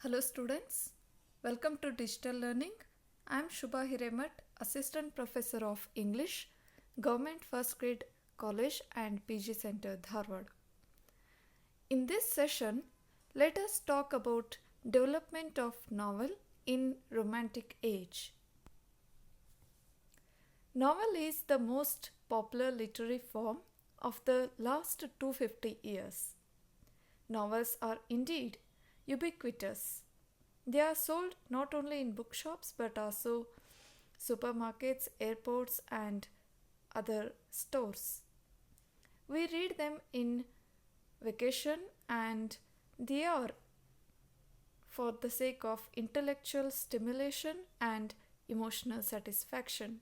Hello students, welcome to Digital Learning. I am Shubha Hiremat, Assistant Professor of English, Government First Grade College and PG Center, Dharwad. In this session, let us talk about development of novel in Romantic Age. Novel is the most popular literary form of the last 250 years. Novels are indeed ubiquitous. They are sold not only in bookshops but also supermarkets, airports, and other stores. We read them in vacation and they are for the sake of intellectual stimulation and emotional satisfaction.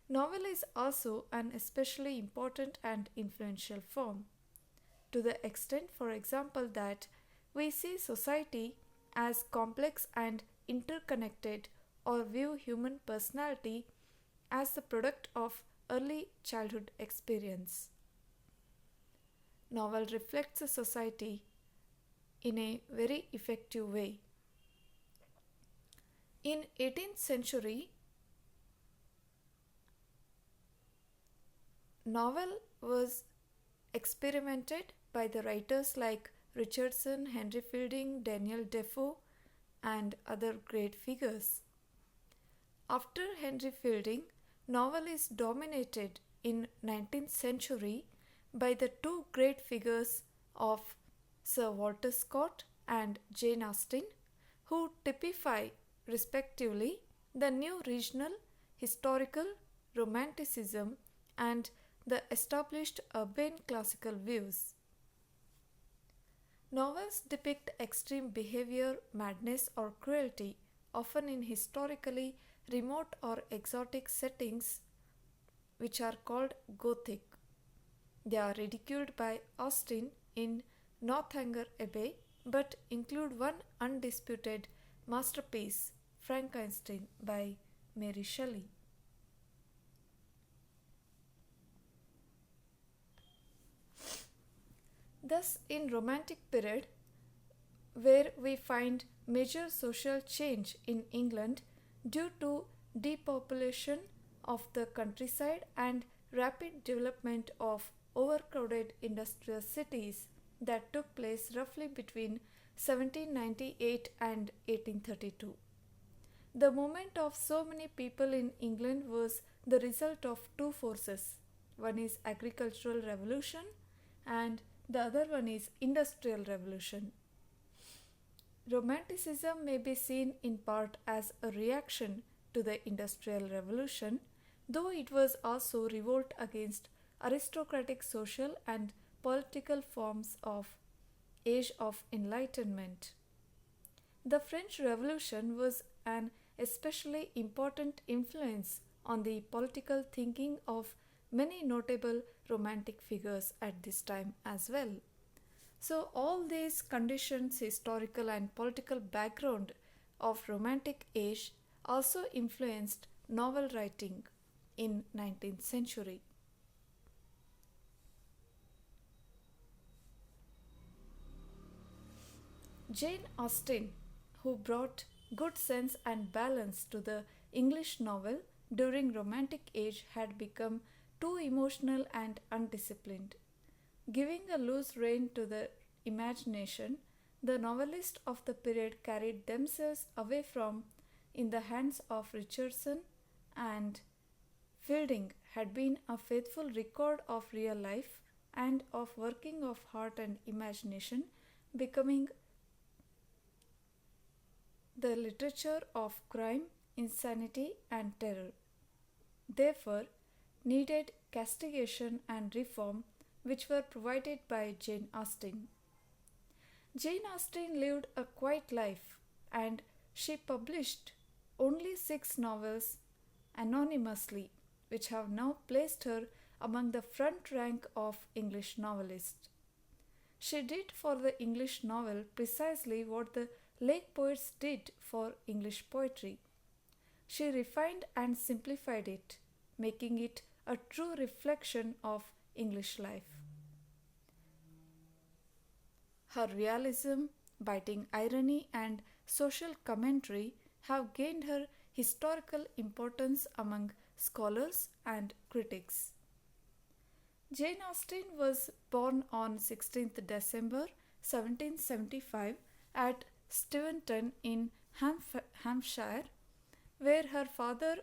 Novel is also an especially important and influential form, to the extent, for example, that we see society as complex and interconnected or view human personality as the product of early childhood experience. Novel reflects a society in a very effective way. In 18th century, novel was experimented by the writers like Richardson, Henry Fielding, Daniel Defoe, and other great figures. After Henry Fielding, novel is dominated in 19th century by the two great figures of Sir Walter Scott and Jane Austen, who typify respectively the new regional, historical, romanticism and the established urban classical views. Novels depict extreme behavior, madness, or cruelty, often in historically remote or exotic settings, which are called Gothic. They are ridiculed by Austen in Northanger Abbey, but include one undisputed masterpiece, Frankenstein by Mary Shelley. Thus, in Romantic period, where we find major social change in England due to depopulation of the countryside and rapid development of overcrowded industrial cities that took place roughly between 1798 and 1832. The movement of so many people in England was the result of two forces. One is agricultural revolution and the other one is industrial revolution. Romanticism may be seen in part as a reaction to the industrial revolution, though it was also revolt against aristocratic social and political forms of age of enlightenment. The French Revolution was an especially important influence on the political thinking of many notable romantic figures at this time as well. So, all these conditions, historical and political background of Romantic age also influenced novel writing in 19th century. Jane Austen, who brought good sense and balance to the English novel during Romantic age, had become too emotional and undisciplined. Giving a loose rein to the imagination, the novelists of the period carried themselves away from in the hands of Richardson and Fielding had been a faithful record of real life and of working of heart and imagination, becoming the literature of crime, insanity, and terror. Therefore, needed castigation and reform, which were provided by Jane Austen. Jane Austen lived a quiet life and she published only 6 novels anonymously, which have now placed her among the front rank of English novelists. She did for the English novel precisely what the Lake poets did for English poetry. She refined and simplified it, making it a true reflection of English life. Her realism biting irony, and social commentary have gained her historical importance among scholars and critics. Jane Austen was born on 16th December 1775 at Steventon in Hampshire, where her father,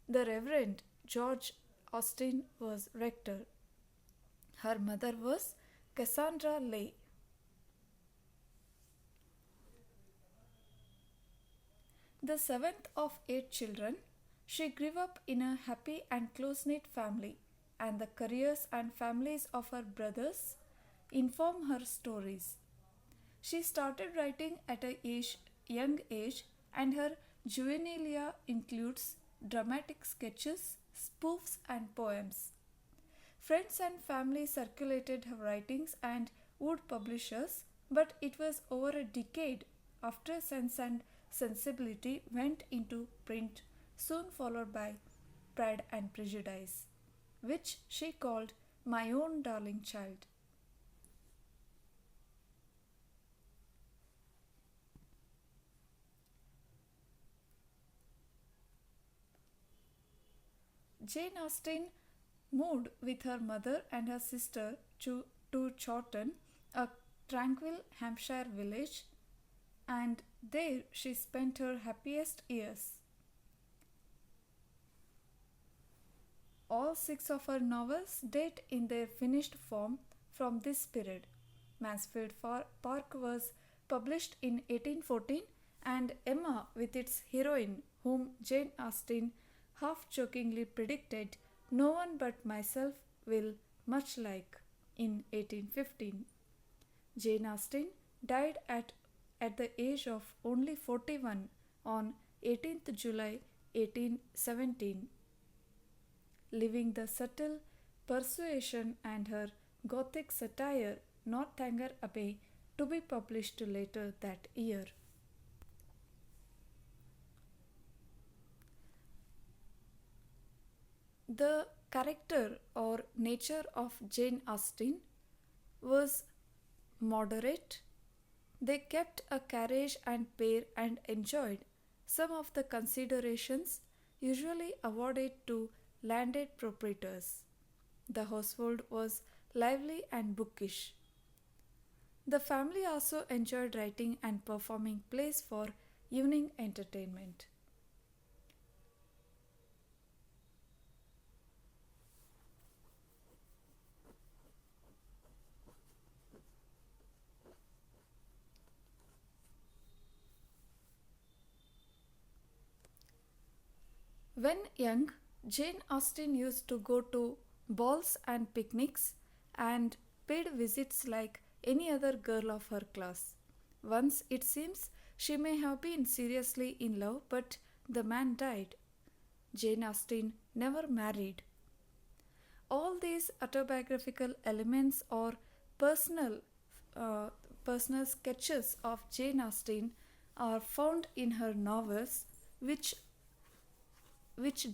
the Reverend George Austen, was rector. Her mother was Cassandra Leigh. The seventh of eight children, she grew up in a happy and close knit family, and the careers and families of her brothers inform her stories. She started writing at a young age, and her juvenilia includes dramatic sketches, spoofs, and poems. Friends and family circulated her writings and would publishers, but it was over a decade after Sense and Sensibility went into print, soon followed by Pride and Prejudice, which she called My Own Darling Child. Jane Austen moved with her mother and her sister to Chawton, a tranquil Hampshire village, and there she spent her happiest years. All six of her novels date in their finished form from this period. Mansfield Park was published in 1814, and Emma, with its heroine, whom Jane Austen half jokingly predicted no one but myself will much like, in 1815. Jane Austen died at the age of only 41 on 18th July 1817, leaving the subtle persuasion and her Gothic satire Northanger Abbey to be published later that year. The character or nature of Jane Austen was moderate. They kept a carriage and pair and enjoyed some of the considerations usually awarded to landed proprietors. The household was lively and bookish. The family also enjoyed writing and performing plays for evening entertainment. When young, Jane Austen used to go to balls and picnics and paid visits like any other girl of her class. Once, it seems, she may have been seriously in love, but the man died. Jane Austen never married. All these autobiographical elements or personal, personal sketches of Jane Austen are found in her novels, which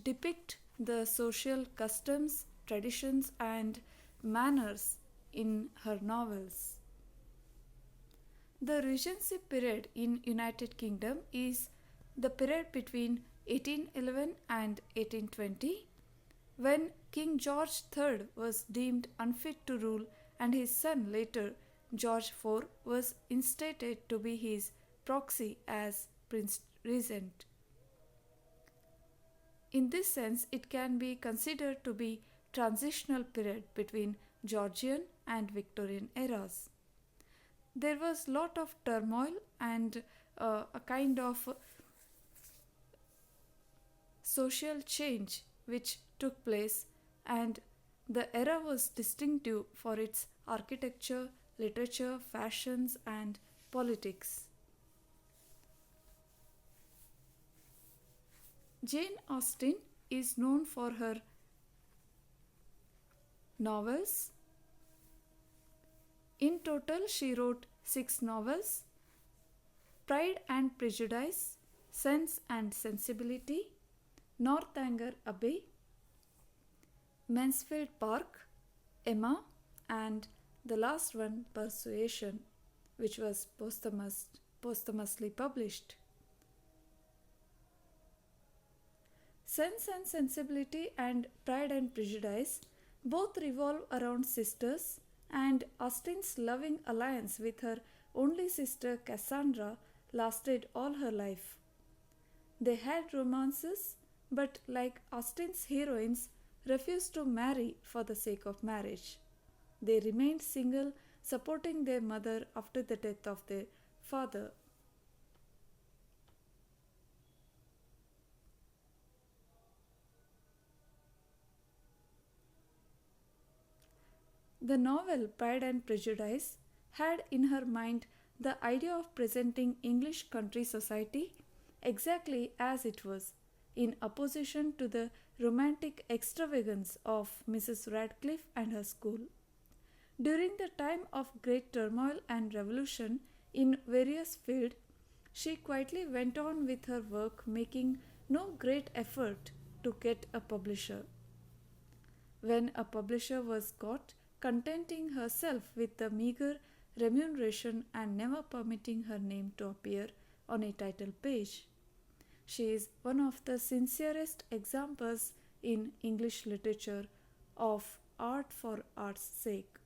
depict the social customs, traditions, and manners in her novels. The Regency period in United Kingdom is the period between 1811 and 1820, when King George III was deemed unfit to rule and his son later, George IV, was instated to be his proxy as Prince Regent. In this sense, it can be considered to be transitional period between Georgian and Victorian eras. There was lot of turmoil and a kind of social change which took place, and the era was distinctive for its architecture, literature, fashions, and politics. Jane Austen is known for her novels. In total, she wrote 6 novels: Pride and Prejudice, Sense and Sensibility, Northanger Abbey, Mansfield Park, Emma, and the last one, Persuasion, which was posthumously published. Sense and Sensibility and Pride and Prejudice both revolve around sisters, and Austen's loving alliance with her only sister Cassandra lasted all her life. They had romances, but like Austen's heroines, refused to marry for the sake of marriage. They remained single, supporting their mother after the death of their father. The novel Pride and Prejudice had in her mind the idea of presenting English country society exactly as it was, in opposition to the romantic extravagance of Mrs. Radcliffe and her school. During the time of great turmoil and revolution in various fields, she quietly went on with her work, making no great effort to get a publisher. When a publisher was got, contenting herself with the meager remuneration and never permitting her name to appear on a title page. She is one of the sincerest examples in English literature of art for art's sake.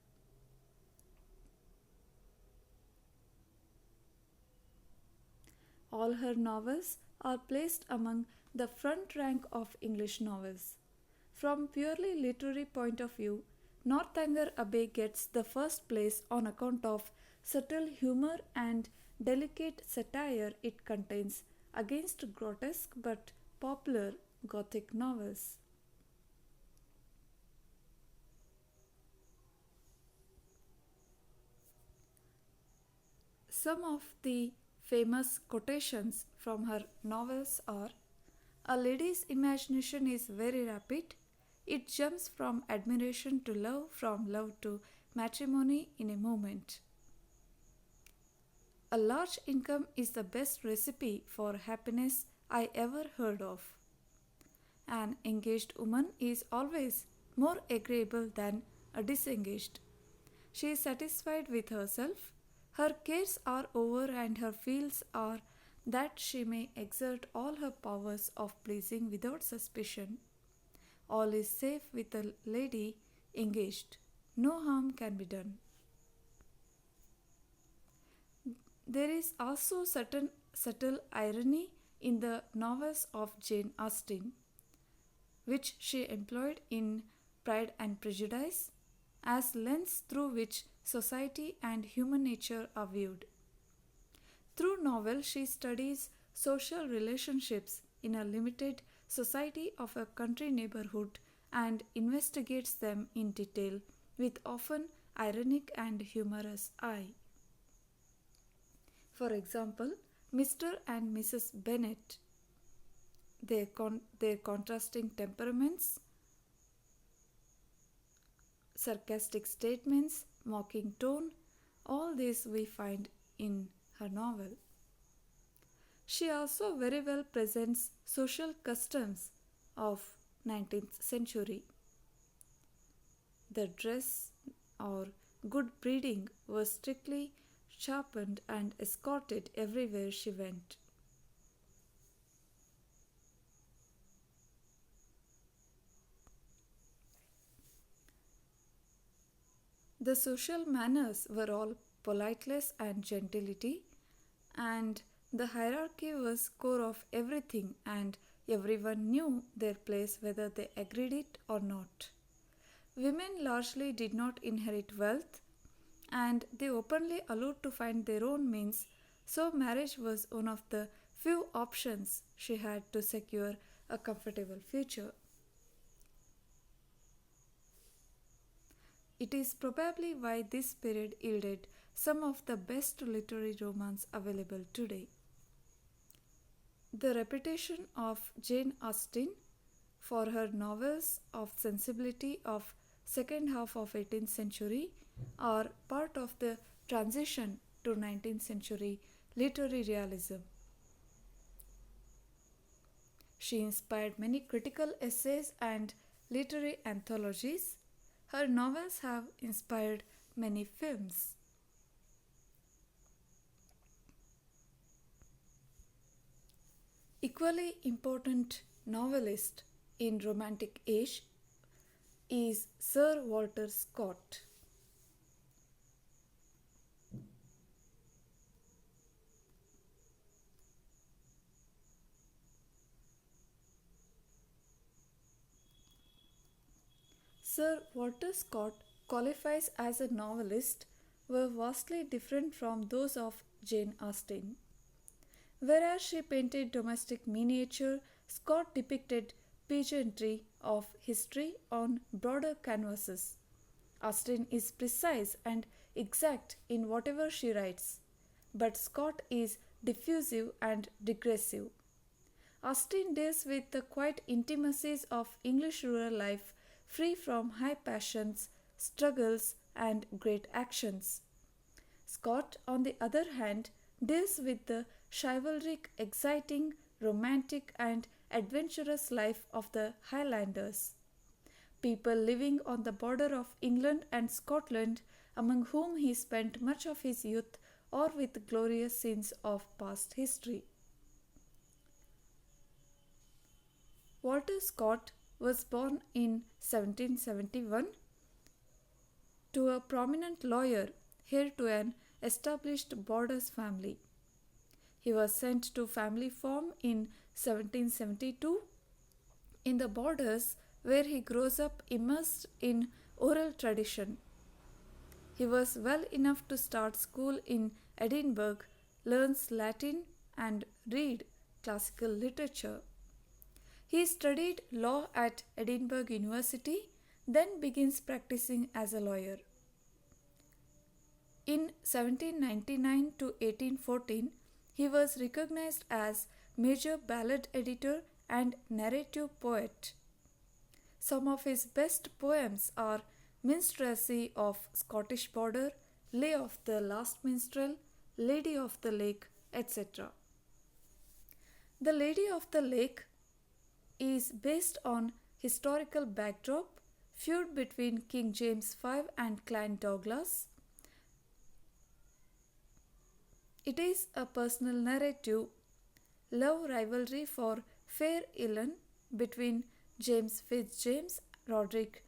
All her novels are placed among the front rank of English novels. From purely literary point of view, Northanger Abbey gets the first place on account of subtle humor and delicate satire it contains against grotesque but popular Gothic novels. Some of the famous quotations from her novels are: "A lady's imagination is very rapid. It jumps from admiration to love, from love to matrimony in a moment. A large income is the best recipe for happiness I ever heard of. An engaged woman is always more agreeable than a disengaged. She is satisfied with herself. Her cares are over, and her fears are that she may exert all her powers of pleasing without suspicion. All is safe with a lady engaged. No harm can be done." There is also certain subtle irony in the novels of Jane Austen, which she employed in Pride and Prejudice as lens through which society and human nature are viewed. Through novel, she studies social relationships in a limited society of a country neighborhood and investigates them in detail with often ironic and humorous eye. For example, Mr. and Mrs. Bennet, their contrasting temperaments, sarcastic statements, mocking tone, all this we find in her novel. She also very well presents social customs of 19th century. The dress or good breeding was strictly sharpened and escorted everywhere she went. The social manners were all politeness and gentility, and the hierarchy was core of everything, and everyone knew their place whether they agreed it or not. Women largely did not inherit wealth, and they openly allowed to find their own means, so marriage was one of the few options she had to secure a comfortable future. It is probably why this period yielded some of the best literary romance available today. The reputation of Jane Austen for her novels of sensibility of second half of 18th century are part of the transition to 19th century literary realism. She inspired many critical essays and literary anthologies. Her novels have inspired many films. equally important novelist in Romantic age is Sir Walter Scott. Sir Walter Scott qualifies as a novelist were vastly different from those of Jane Austen. Whereas she painted domestic miniature, Scott depicted pageantry of history on broader canvases. Austen is precise and exact in whatever she writes, but Scott is diffusive and digressive. Austen deals with the quiet intimacies of English rural life, free from high passions, struggles, and great actions. Scott, on the other hand, deals with the chivalric, exciting, romantic, and adventurous life of the Highlanders, people living on the border of England and Scotland, among whom he spent much of his youth, or with glorious scenes of past history. Walter Scott was born in 1771 to a prominent lawyer, heir to an established Borders family. He was sent to family farm in 1772 in the Borders, where he grows up immersed in oral tradition. He was well enough to start school in Edinburgh, learns Latin and read classical literature. He studied law at Edinburgh University, then begins practicing as a lawyer. In 1799 to 1814, he was recognized as major ballad editor and narrative poet. Some of his best poems are Minstrelsy of Scottish Border, Lay of the Last Minstrel, Lady of the Lake, etc. The Lady of the Lake is based on historical backdrop, feud between King James V and Clan Douglas. It is a personal narrative, love rivalry for Fair Ellen between James Fitzjames, Roderick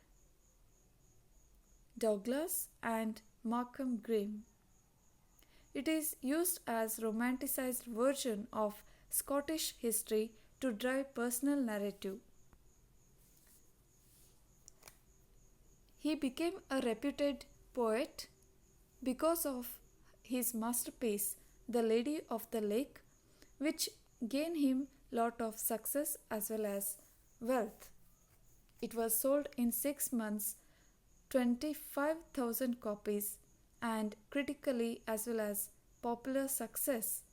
Douglas and Markham Grim. It is used as romanticized version of Scottish history to drive personal narrative. He became a reputed poet because of his masterpiece, The Lady of the Lake, which gained him lot of success as well as wealth. It was sold in 6 months, 25,000 copies, and critically as well as popular success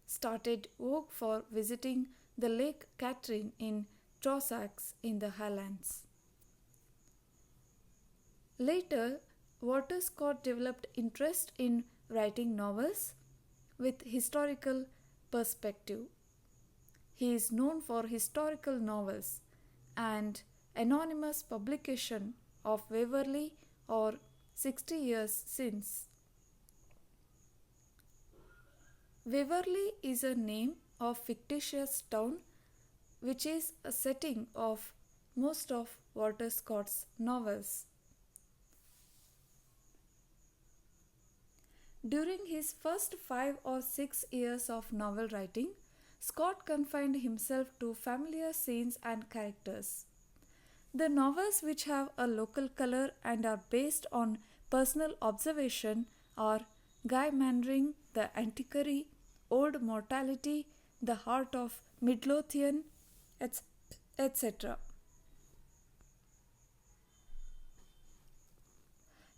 started vogue for visiting the Lake Catherine in Trossachs in the Highlands. Later, Walter Scott developed interest in writing novels with historical perspective. He is known for historical novels and anonymous publication of Waverley or 60 Years Since. Waverley is a name of fictitious town which is a setting of most of Walter Scott's novels. During his first 5 or 6 years of novel writing, Scott confined himself to familiar scenes and characters. The novels which have a local color and are based on personal observation are Guy Mannering, The Antiquary, Old Mortality, The Heart of Midlothian, etc.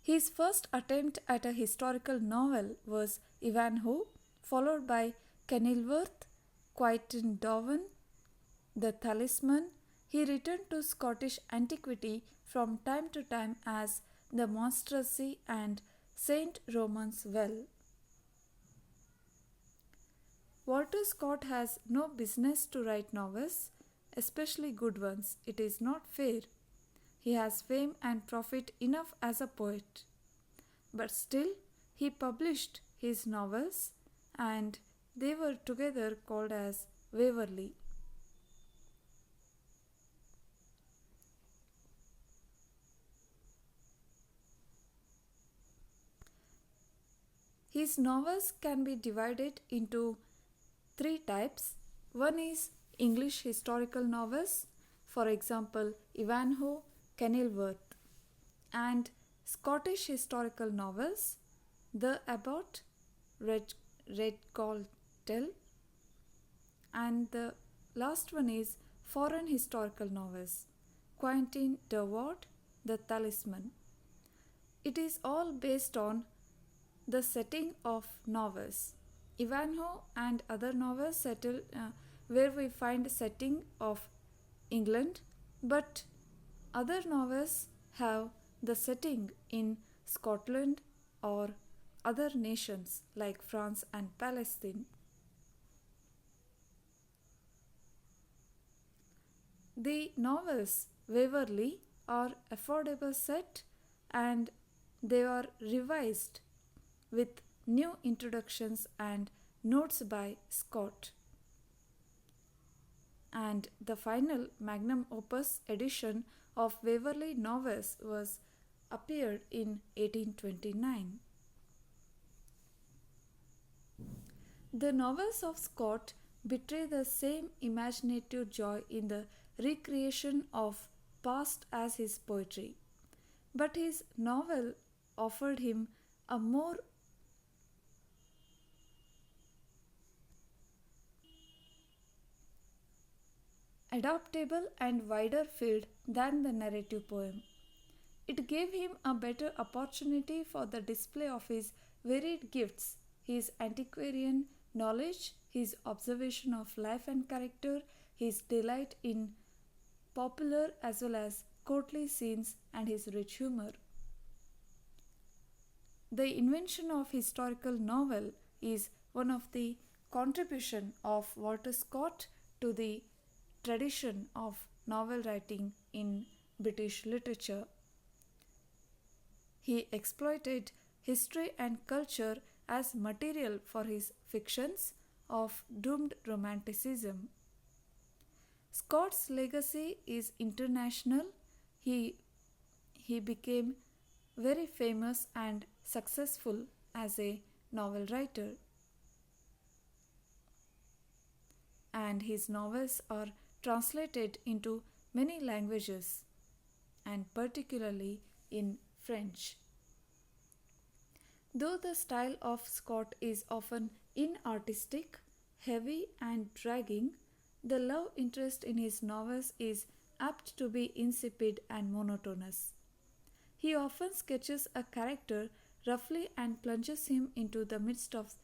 His first attempt at a historical novel was Ivanhoe, followed by Kenilworth, Quentin Dowan, The Talisman. He returned to Scottish antiquity from time to time as The Monstrosy and St. Roman's Well. Walter Scott has no business to write novels, especially good ones. It is not fair. He has fame and profit enough as a poet. But still, he published his novels and they were together called as Waverley. His novels can be divided into three types. One is English historical novels, for example, Ivanhoe, Kenilworth, and Scottish historical novels, The Abbot, Redcaldell, and the last one is foreign historical novels, Quentin Durward, The Talisman. It is all based on the setting of novels. Ivanhoe and other novels settle where we find setting of England, but other novels have the setting in Scotland or other nations like France and Palestine. The novels Waverley are affordable set and they are revised with new introductions and notes by Scott. And the final magnum opus edition of Waverley novels was appeared in 1829. The novels of Scott betray the same imaginative joy in the recreation of past as his poetry, but his novel offered him a more adaptable and wider field than the narrative poem. It gave him a better opportunity for the display of his varied gifts, his antiquarian knowledge, his observation of life and character, his delight in popular as well as courtly scenes, and his rich humor. The invention of historical novel is one of the contribution of Walter Scott to the tradition of novel writing in British literature. He exploited history and culture as material for his fictions of doomed romanticism. Scott's legacy is international. He became very famous and successful as a novel writer, and his novels are translated into many languages and particularly in French. Though the style of Scott is often inartistic, heavy, and dragging, the love interest in his novels is apt to be insipid and monotonous. He often sketches a character roughly and plunges him into the midst of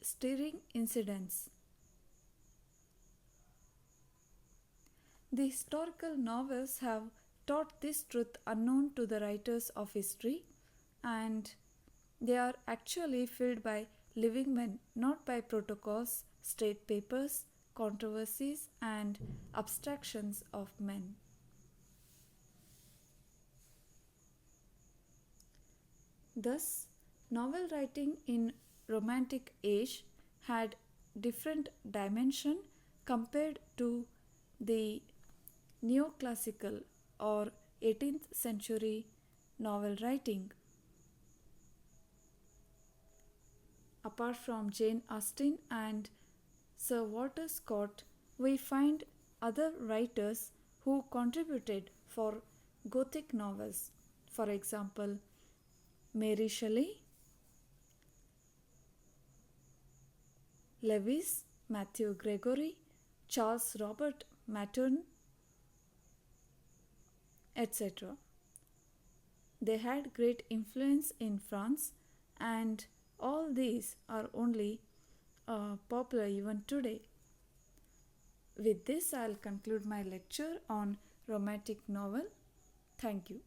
stirring incidents. The historical novels have taught this truth unknown to the writers of history, and they are actually filled by living men, not by protocols, state papers, controversies, and abstractions of men. Thus, novel writing in Romantic age had different dimension compared to the neoclassical or 18th century novel writing. Apart from Jane Austen and Sir Walter Scott, we find other writers who contributed for Gothic novels. For example, Mary Shelley, Lewis, Matthew Gregory, Charles Robert Mattern, etc. They had great influence in France, and all these are only popular even today. With this, I'll conclude my lecture on romantic novel. Thank you.